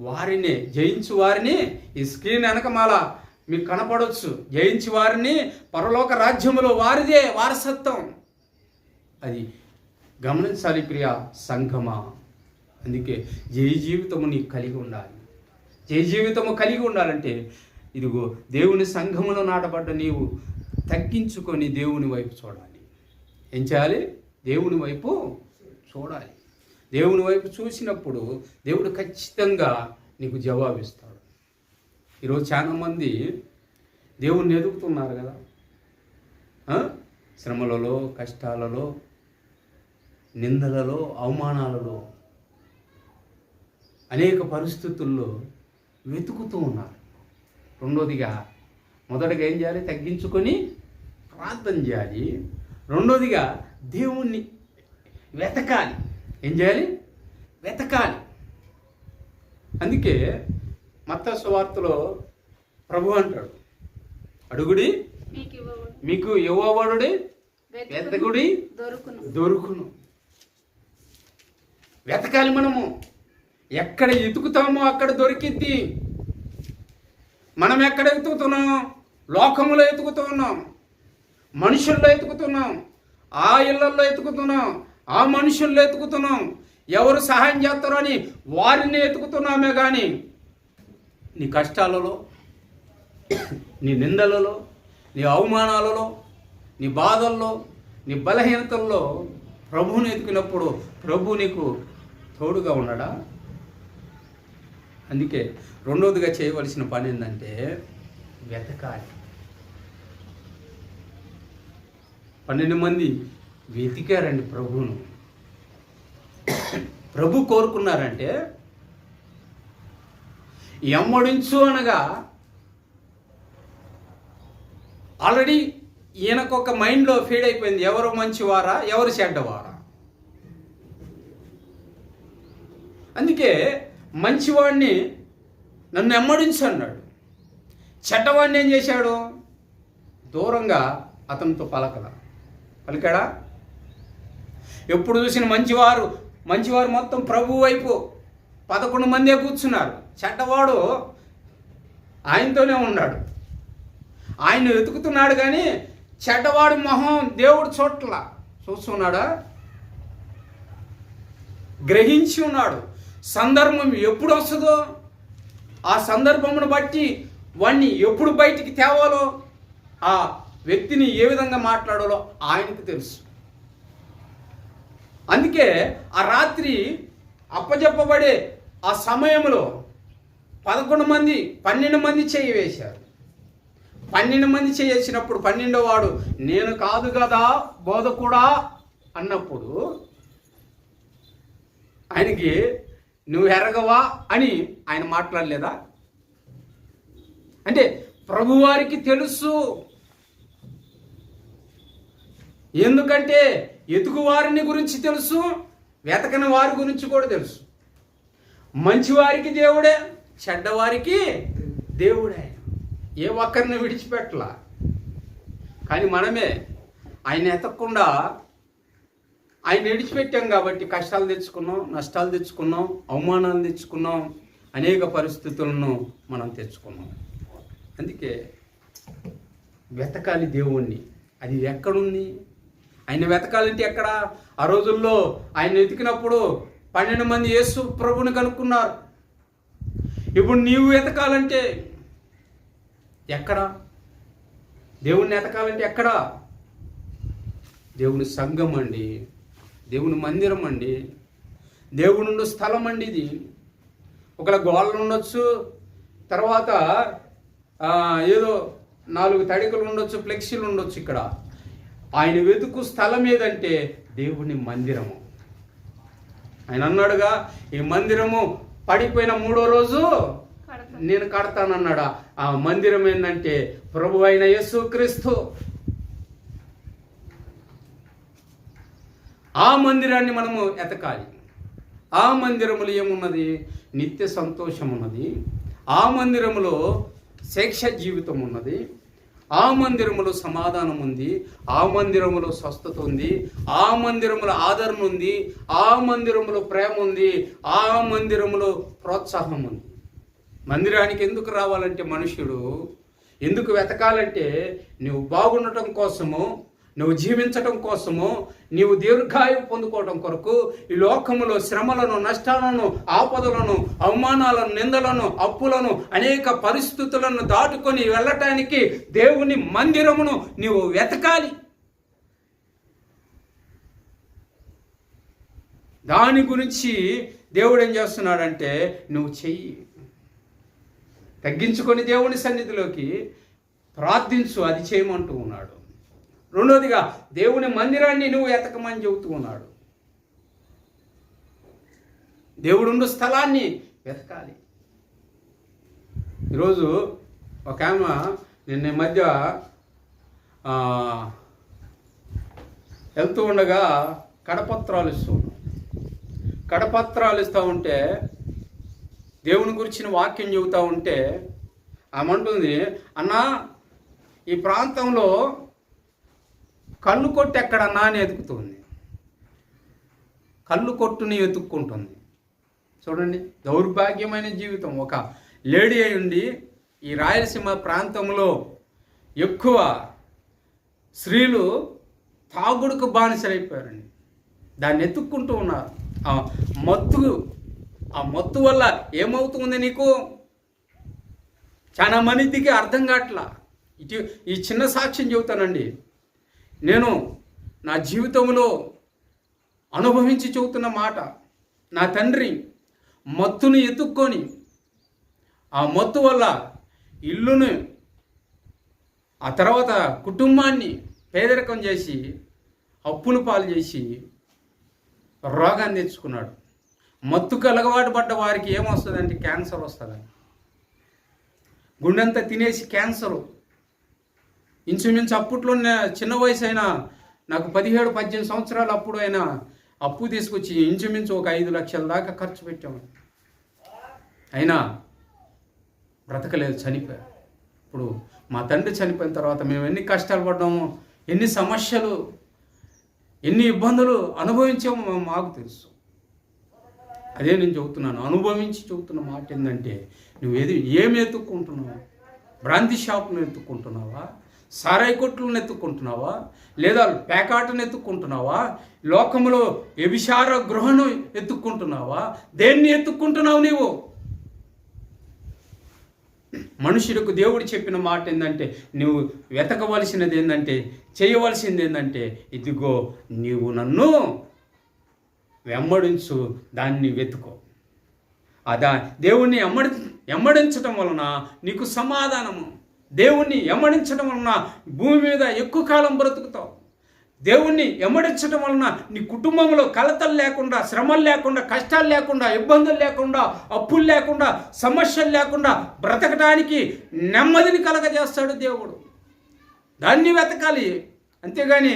వారిని, జయించు వారిని, ఈ స్క్రీన్ వెనకమాల మీకు కనపడవచ్చు, జయించి వారిని పరలోక రాజ్యములో వారిదే వారసత్వం. అది గమనించాలి ప్రియ సంఘమా. అందుకే జయ జీవితము నీకు కలిగి ఉండాలి. జయ జీవితము కలిగి ఉండాలంటే ఇదిగో దేవుని సంఘములో నాటబడ్డ నీవు తగ్గించుకొని దేవుని వైపు చూడాలి. ఏం చేయాలి? దేవుని వైపు చూడాలి. దేవుని వైపు చూసినప్పుడు దేవుడు ఖచ్చితంగా నీకు జవాబిస్తాడు. ఈరోజు చాలామంది దేవుణ్ణి ఎదుగుతున్నారు కదా, శ్రమలలో, కష్టాలలో, నిందలలో, అవమానాలలో, అనేక పరిస్థితుల్లో వెతుకుతూ ఉన్నారు. రెండోదిగా, మొదటగా ఏం చేయాలి? తగ్గించుకొని ప్రార్థన చేయాలి. రెండోదిగా దేవుణ్ణి వెతకాలి. ఏం చేయాలి? వెతకాలి. అందుకే మత్తయి సువార్తలో ప్రభు అంటాడు, అడుగుడి మీకు ఇవ్వబడుడి, వెతకుడి దొరుకును. వెతకాలి. మనము ఎక్కడ ఎతుకుతామో అక్కడ దొరికిద్ది. మనం ఎక్కడ ఎతుకుతున్నాం? లోకములో ఎతుకుతున్నాం, మనుషుల్లో ఎతుకుతున్నాం, ఆ ఇళ్లలో ఎతుకుతున్నాం, ఆ మనుషుల్లో ఎతుకుతున్నాం. ఎవరు సహాయం చేస్తారో అని వారిని ఎతుకుతున్నామే కానీ నీ కష్టాలలో, నీ నిందలలో, నీ అవమానాలలో, నీ బాధల్లో, నీ బలహీనతల్లో ప్రభువుని ఎతికినప్పుడు ప్రభు నీకు తోడుగా ఉన్నాడా? అందుకే రెండోదిగా చేయవలసిన పని ఏంటంటే వెతకాలి. 12 మంది వెతికారండి ప్రభువును. ప్రభు కోరుకున్నారంటే ఎమ్మడించు అనగా ఆల్రెడీ ఈయనకు ఒక మైండ్లో ఫీడ్ అయిపోయింది, ఎవరు మంచివారా, ఎవరు చెడ్డవారా. అందుకే మంచివాడిని నన్ను ఎమ్మడించు అన్నాడు. చెడ్డవాడిని ఏం చేశాడు? దూరంగా అతనితో పలికాడా? ఎప్పుడు చూసిన మంచివారు మొత్తం ప్రభు వైపు 11 మందే కూర్చున్నారు. చెడ్డవాడు ఆయనతోనే ఉన్నాడు. ఆయన వెతుకుతున్నాడు కానీ చెడ్డవాడి మొహం దేవుడు చూస్తున్నాడా? గ్రహించి ఉన్నాడు. సందర్భం ఎప్పుడు వస్తుందో ఆ సందర్భమును బట్టి వాణ్ణి ఎప్పుడు బయటికి తేవాలో, ఆ వ్యక్తిని ఏ విధంగా మాట్లాడాలో ఆయనకు తెలుసు. అందుకే ఆ రాత్రి అప్పజెప్పబడే ఆ సమయంలో 12 మంది చేయి వేశారు. 12 మంది చేసినప్పుడు 12వ వాడు నేను కాదు కదా బోధకుడా అన్నప్పుడు ఆయనకి నువ్వు ఎరగవా అని ఆయన మాట్లాడలేదా? అంటే ప్రభువారికి తెలుసు. ఎందుకంటే ఎతుకు వారిని గురించి తెలుసు, వెతకని వారి గురించి కూడా తెలుసు. మంచివారికి దేవుడే, చెడ్డవారికి దేవుడే. ఏ ఒక్కరిని విడిచిపెట్టలా. కానీ మనమే ఆయన ఎతకకుండా ఆయన విడిచిపెట్టాం కాబట్టి కష్టాలు తెచ్చుకున్నాం, నష్టాలు తెచ్చుకున్నాం, అవమానాలు తెచ్చుకున్నాం, అనేక పరిస్థితులను మనం తెచ్చుకున్నాం. అందుకే వెతకాలి దేవుణ్ణి. అది ఎక్కడుంది? ఆయన వెతకాలంటే ఎక్కడ? ఆ రోజుల్లో ఆయన వెతికినప్పుడు 12 మంది యేసు ప్రభుని కనుక్కున్నారు. ఇప్పుడు నీవు వెతకాలంటే ఎక్కడ? దేవుణ్ణి వెతకాలంటే ఎక్కడ? దేవుని సంఘం అండి, దేవుని మందిరం అండి, దేవుని స్థలం అండి. ఇది ఒకవేళ గోడలు ఉండొచ్చు, తర్వాత ఏదో 4 తడికలు ఉండొచ్చు, ఫ్లెక్సీలు ఉండొచ్చు. ఇక్కడ ఆయన వెతుకు స్థలం ఏదంటే దేవుని మందిరము. ఆయన అన్నాడుగా, ఈ మందిరము పడిపోయిన 3వ రోజు నేను కడతానన్నాడా. ఆ మందిరం ఏంటంటే ప్రభు అయిన యేసుక్రీస్తు. ఆ మందిరాన్ని మనము ఎతకాలి. ఆ మందిరములో ఏమున్నది? నిత్య సంతోషం ఉన్నది. ఆ మందిరములో శిక్ష జీవితం ఉన్నది. ఆ మందిరములో సమాధానం ఉంది. ఆ మందిరములో స్వస్థత ఉంది. ఆ మందిరములో ఆదరణ ఉంది. ఆ మందిరములో ప్రేమ ఉంది. ఆ మందిరములో ప్రోత్సాహం ఉంది. మందిరానికి ఎందుకు రావాలంటే మనుష్యుడు ఎందుకు వెతకాలంటే నువ్వు బాగుండటం కోసము, నువ్వు జీవించటం కోసము, నీవు దీర్ఘాయువు పొందుకోవడం కొరకు, ఈ లోకములో శ్రమలను, నష్టాలను, ఆపదలను, అవమానాలను, నిందలను, అప్పులను, అనేక పరిస్థితులను దాటుకొని వెళ్ళటానికి దేవుని మందిరమును నీవు వెతకాలి. దాని గురించి దేవుడు ఏం చేస్తున్నాడంటే నువ్వు చెయ్యి. తగ్గించుకొని దేవుని సన్నిధిలోకి ప్రార్థించు, అది చేయమంటూ ఉన్నాడు. రెండోదిగా దేవుని మందిరాన్ని నువ్వు ఎతకమని చెబుతూ ఉన్నాడు. దేవుడుండు స్థలాన్ని వెతకాలి. ఈరోజు ఒక ఆమె నిన్న మధ్య వెళ్తూ ఉండగా కడపత్రాలు ఇస్తూ ఉంటే, దేవుని గురించిన వాక్యం చెబుతూ ఉంటే ఆమె అంటుంది, అన్నా ఈ ప్రాంతంలో కళ్ళు కొట్టు ఎక్కడన్నా అని వెతుకుతుంది. కళ్ళు కొట్టుని వెతుక్కుంటుంది. చూడండి, దౌర్భాగ్యమైన జీవితం. ఒక లేడీ అయి ఉండి ఈ రాయలసీమ ప్రాంతంలో ఎక్కువ స్త్రీలు తాగుడుకు బానిసలైపోయారండి. దాన్ని ఎత్తుక్కుంటూ ఉన్నారు. ఆ మత్తు వల్ల ఏమవుతుంది నీకు? చాలా మందికి అర్థం కావట్లా. ఈ చిన్న సాక్ష్యం చెబుతానండి. నేను నా జీవితంలో అనుభవించి చెబుతున్న మాట. నా తండ్రి మత్తును ఎత్తుక్కొని ఆ మత్తు వల్ల ఇల్లును, ఆ తర్వాత కుటుంబాన్ని పేదరికం చేసి, అప్పులు పాలు చేసి రోగాన్ని తెచ్చుకున్నాడు. మత్తుకు అలవాటు పడ్డ వారికి ఏమొస్తుందంటే క్యాన్సర్ వస్తుంది. గుండెంతా తినేసి క్యాన్సరు. ఇంచుమించు అప్పట్లో చిన్న వయసు అయినా, నాకు 17-18 సంవత్సరాలు అప్పుడు అయినా అప్పు తీసుకొచ్చి ఇంచుమించు ఒక 5 లక్షల దాకా ఖర్చు పెట్టాము. అయినా బ్రతకలేదు, చనిపోయారు. ఇప్పుడు మా తండ్రి చనిపోయిన తర్వాత మేము ఎన్ని కష్టాలు పడ్డాము, ఎన్ని సమస్యలు, ఎన్ని ఇబ్బందులు అనుభవించామో మాకు తెలుసు. అదే నేను చెబుతున్నాను, అనుభవించి చెబుతున్న మాట ఏంటంటే, నువ్వు ఏమి ఎత్తుక్కుంటున్నావు? బ్రాంతి షాపులను ఎత్తుక్కుంటున్నావా? సారాయి కొట్లను ఎత్తుక్కుంటున్నావా? లేదా పేకాటను ఎత్తుక్కుంటున్నావా? లోకములో వ్యభిచార గృహను ఎత్తుక్కుంటున్నావా? దేన్ని ఎత్తుక్కుంటున్నావు నీవు? మనుషులకు దేవుడు చెప్పిన మాట ఏంటంటే, నువ్వు వెతకవలసినది ఏంటంటే, చేయవలసింది ఏంటంటే, ఇదిగో నీవు నన్ను వెంబడించు, దాన్ని వెతుకో. దేవుణ్ణి ఎమ్మడించటం వలన నీకు సమాధానము. దేవుణ్ణి ఎమ్మడించడం వలన భూమి మీద ఎక్కువ కాలం బ్రతుకుతావు. దేవుణ్ణి ఎమ్మడించడం వలన నీ కుటుంబంలో కలతలు లేకుండా, శ్రమలు లేకుండా, కష్టాలు లేకుండా, ఇబ్బందులు లేకుండా, అప్పులు లేకుండా, సమస్యలు లేకుండా బ్రతకడానికి నెమ్మదిని కలగజేస్తాడు దేవుడు. దాన్ని వెతకాలి. అంతేగాని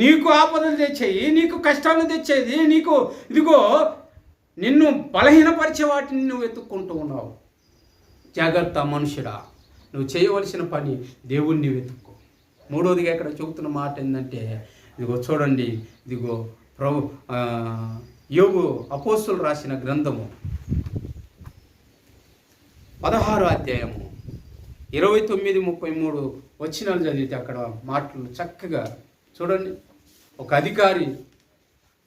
నీకు ఆపదలు తెచ్చేయి, నీకు కష్టాలు తెచ్చేది, నీకు ఇదిగో నిన్ను బలహీనపరిచే వాటిని నువ్వు వెతుక్కుంటూ ఉన్నావు. జాగ్రత్త మనుషుడా, నువ్వు చేయవలసిన పని దేవుణ్ణి వెతుక్కో. మూడోదిగా ఇక్కడ చెబుతున్న మాట ఏంటంటే, ఇదిగో చూడండి, ఇదిగో యోబు అపోస్తులు రాసిన గ్రంథము 16వ అధ్యాయము 29-33 వచనాలు చదివితే అక్కడ మాటలు చక్కగా చూడండి. ఒక అధికారి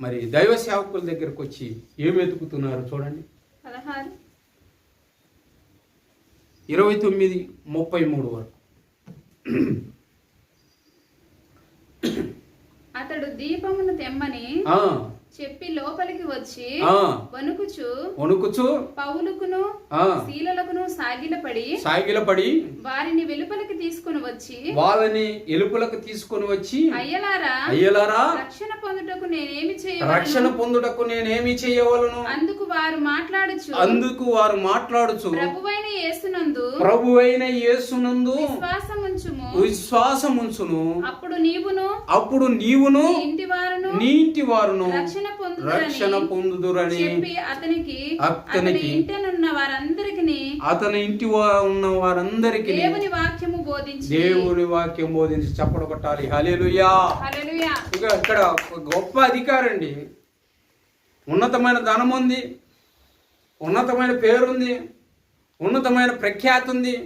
మరి దైవ సేవకుల దగ్గరకు వచ్చి ఏం వెతుకుతున్నారు చూడండి. 29-33 వరకు. అతడు దీపమును తెమ్మని చెప్పి లోపలికి వచ్చి వణుకుచు పౌలుకును శీలలకును సాగిలపడి వారిని వెలుపలికి తీసుకొని వచ్చి అయ్యలారా రక్షణ పొందుటకు నేనేమి చేయవలను? అందుకు వారు మాట్లాడుచు ప్రభువైన యేసునందు విశ్వాసముంచును. అప్పుడు నీవును నీ ఇంటి వారును రక్షణ పొందుదురని అతనికి అతని ఇంటి ఉన్న వారందరికీ దేవుని వాక్యం బోధించి చప్పట్లు కొట్టాలి. హల్లెలూయా. ఇక ఇక్కడ గొప్ప అధికారండి. ఉన్నతమైన ధనం ఉంది, ఉన్నతమైన పేరుంది, ఉన్నతమైన ప్రఖ్యాతి ఉంది,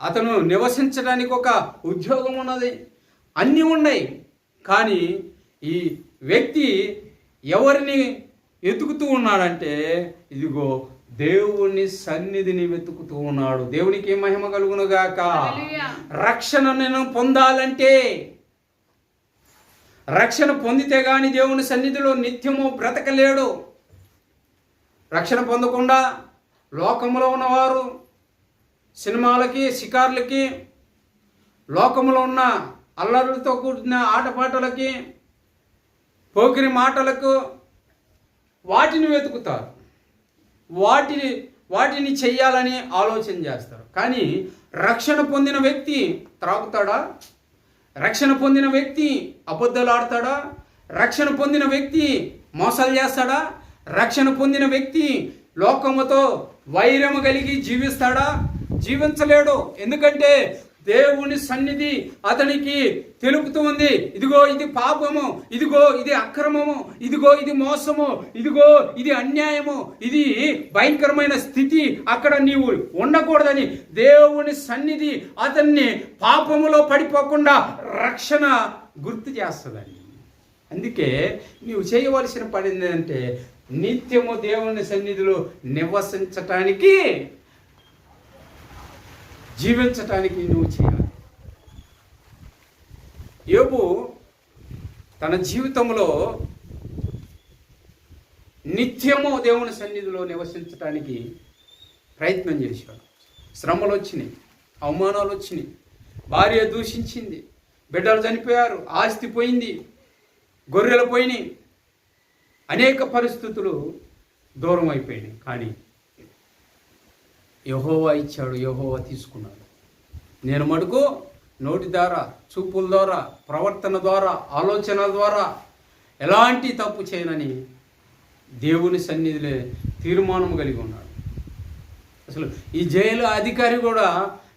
అతను నివసించడానికి ఒక ఉద్యోగం ఉన్నది, అన్నీ ఉన్నాయి. కానీ ఈ వ్యక్తి ఎవరిని వెతుకుతూ ఉన్నాడంటే, ఇదిగో దేవుని సన్నిధిని వెతుకుతూ ఉన్నాడు. దేవునికి మహిమ కలుగునుగాక. రక్షణ నేను పొందాలంటే, రక్షణ పొందితే గాని దేవుని సన్నిధిలో నిత్యము బ్రతకలేడు. రక్షణ పొందకుండా లోకంలో ఉన్నవారు సినిమాలకి, షికార్లకి, లోకంలో ఉన్న అల్లర్లతో కూడిన ఆటపాటలకి, పోకిరి మాటలకు వాటిని వెతుకుతారు, వాటిని చెయ్యాలని ఆలోచన చేస్తారు. కానీ రక్షణ పొందిన వ్యక్తి త్రాగుతాడా? రక్షణ పొందిన వ్యక్తి అబద్ధాలు ఆడతాడా? రక్షణ పొందిన వ్యక్తి మోసాలు చేస్తాడా? రక్షణ పొందిన వ్యక్తి లోకముతో వైరము కలిగి జీవిస్తాడా? జీవించలేడు. ఎందుకంటే దేవుని సన్నిధి అతనికి తెలుపుతూ ఉంది, ఇదిగో ఇది పాపము, ఇదిగో ఇది అక్రమము, ఇదిగో ఇది మోసము, ఇదిగో ఇది అన్యాయము, ఇది భయంకరమైన స్థితి, అక్కడ నీవు ఉండకూడదని దేవుని సన్నిధి అతన్ని పాపములో పడిపోకుండా రక్షణ గుర్తు చేస్తుందండి. అందుకే నీవు చేయవలసిన పని ఏంటంటే, నిత్యము దేవుని సన్నిధిలో నివసించటానికి, జీవించటానికి నువ్వు చేయాలి. యోబు తన జీవితంలో నిత్యము దేవుని సన్నిధిలో నివసించటానికి ప్రయత్నం చేశాడు. శ్రమలు వచ్చినాయి, అవమానాలు వచ్చినాయి, భార్య దూషించింది, బిడ్డలు చనిపోయారు, ఆస్తి పోయింది, గొర్రెలు పోయినాయి, అనేక పరిస్థితులు దూరం అయిపోయినాయి. కానీ యెహోవా ఇచ్చాడు, యెహోవా తీసుకున్నాడు. నేను మటుకు నోటి ద్వారా, చూపుల ద్వారా, ప్రవర్తన ద్వారా, ఆలోచన ద్వారా ఎలాంటి తప్పు చేయనని దేవుని సన్నిధిలో తీర్మానం కలిగి ఉన్నాడు. అసలు ఈ జైలు అధికారి కూడా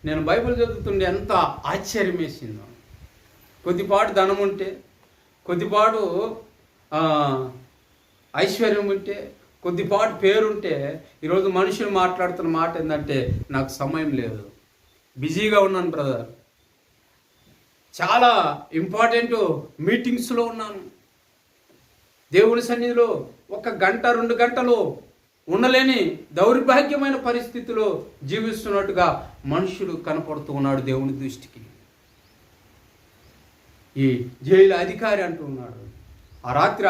నేను బైబిల్ చదువుతుండే ఎంత ఆశ్చర్యం వేసిందో. కొద్దిపాటు ధనం ఉంటే, కొద్దిపాటు ఐశ్వర్యం ఉంటే, కొద్దిపాటు పేరుంటే, ఈరోజు మనుషులు మాట్లాడుతున్న మాట ఏంటంటే, నాకు సమయం లేదు, బిజీగా ఉన్నాను బ్రదర్, చాలా ఇంపార్టెంట్ మీటింగ్స్లో ఉన్నాను, దేవుని సన్నిధిలో 1 గంట 2 గంటలు ఉండలేని దౌర్భాగ్యమైన పరిస్థితిలో జీవిస్తున్నట్టుగా మనుషుడు కనపడుతూ ఉన్నాడు దేవుని దృష్టికి. ఈ జైలు అధికారి అంటూ ఉన్నాడు, ఆ రాత్రి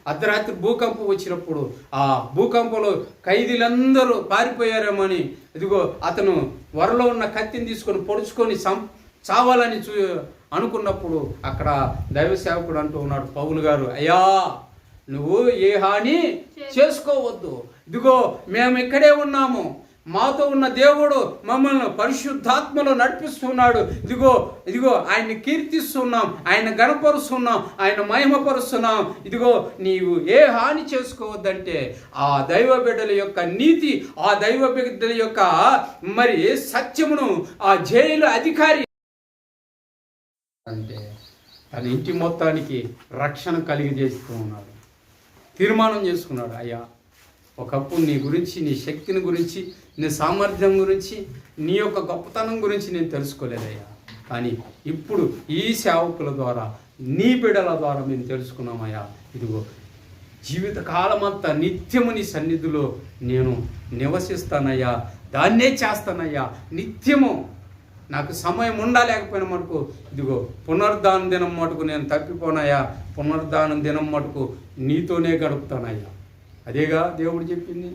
అర్ధరాత్రి భూకంపం వచ్చినప్పుడు ఆ భూకంపంలో ఖైదీలందరూ పారిపోయారేమని, ఇదిగో అతను వరలో ఉన్న కత్తిని తీసుకొని పొడుచుకొని చావాలని అనుకున్నప్పుడు అక్కడ దైవ సేవకుడు అంటూ ఉన్నాడు, పౌలు గారు, అయ్యా నువ్వు ఏ హాని చేసుకోవద్దు, ఇదిగో మేము ఇక్కడే ఉన్నాము, మాతో ఉన్న దేవుడు మమ్మల్ని పరిశుద్ధాత్మలో నడిపిస్తున్నాడు, ఇదిగో ఆయన్ని కీర్తిస్తున్నాం, ఆయన గణపరుస్తున్నాం, ఆయన మహిమపరుస్తున్నాం, ఇదిగో నీవు ఏ హాని చేసుకోవద్దంటే ఆ దైవ బిడ్డల యొక్క నీతి, ఆ దైవ బిడ్డల యొక్క మరి సత్యమును ఆ జైలు అధికారి అంటే తన ఇంటి మొత్తానికి రక్షణ కలిగజేస్తూ ఉన్నాడు. తీర్మానం చేసుకున్నాడు, అయ్యా ఒకప్పుడు నీ గురించి, నీ శక్తిని గురించి, నీ సామర్థ్యం గురించి, నీ యొక్క గొప్పతనం గురించి నేను తెలుసుకోలేదయ్యా, కానీ ఇప్పుడు ఈ సేవకుల ద్వారా, నీ బిడ్డల ద్వారా మేము తెలుసుకున్నామయ్యా, ఇదిగో జీవితకాలమంతా నిత్యము నీ సన్నిధిలో నేను నివసిస్తానయ్యా, దాన్నే చేస్తానయ్యా, నిత్యము నాకు సమయం ఉండలేకపోయిన మటుకు ఇదిగో పునరుద్ధానం దినం మటుకు నేను తప్పిపోనయ్యా, పునరుద్ధానం దినం మటుకు నీతోనే గడుపుతానయ్యా. అదేగా దేవుడు చెప్పింది,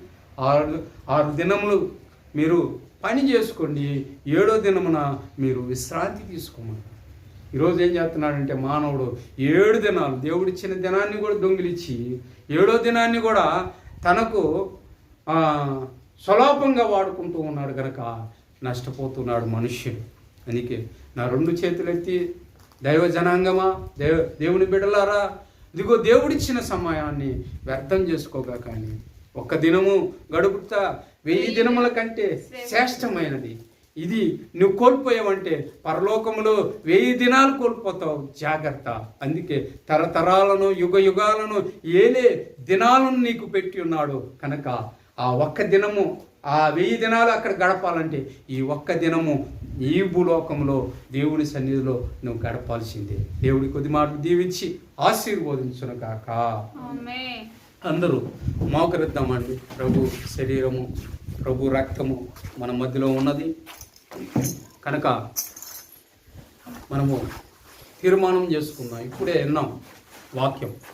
6 దినములు మీరు పని చేసుకోండి, 7వ దినమున మీరు విశ్రాంతి తీసుకోమని. ఈరోజు ఏం చేస్తున్నాడంటే మానవుడు 7 దినాలు దేవుడిచ్చిన దినాన్ని కూడా దొంగిలిచ్చి 7వ దినాన్ని కూడా తనకు స్వలాపంగా వాడుకుంటూ ఉన్నాడు కనుక నష్టపోతున్నాడు మనుష్యుడు. అందుకే నా 2 చేతులెత్తి దైవ జనాంగమా, దేవుని బిడ్డలారా, ఇదిగో దేవుడిచ్చిన సమయాన్ని వ్యర్థం చేసుకోగా, కానీ 1 దినము గడుపుతా 1000 దినముల కంటే శ్రేష్టమైనది. ఇది నువ్వు కోల్పోయావంటే పరలోకములో 1000 దినాలు కోల్పోతావు, జాగ్రత్త. అందుకే తరతరాలను యుగ యుగాలను ఏలే దినాలను నీకు పెట్టి ఉన్నాడు కనుక ఆ 1 దినము, ఆ 1000 దినాలు అక్కడ గడపాలంటే ఈ 1 దినము ఈ భూలోకంలో దేవుని సన్నిధిలో నువ్వు గడపాల్సిందే. దేవుడి కొద్ది మాటలు దీవించి ఆశీర్వదించును కాక. అందరూ మోకరిద్దామండి. ప్రభు శరీరము, ప్రభు రక్తము మన మధ్యలో ఉన్నది కనుక మనము తీర్మానం చేసుకుందాం. ఇప్పుడే విన్నాం వాక్యం.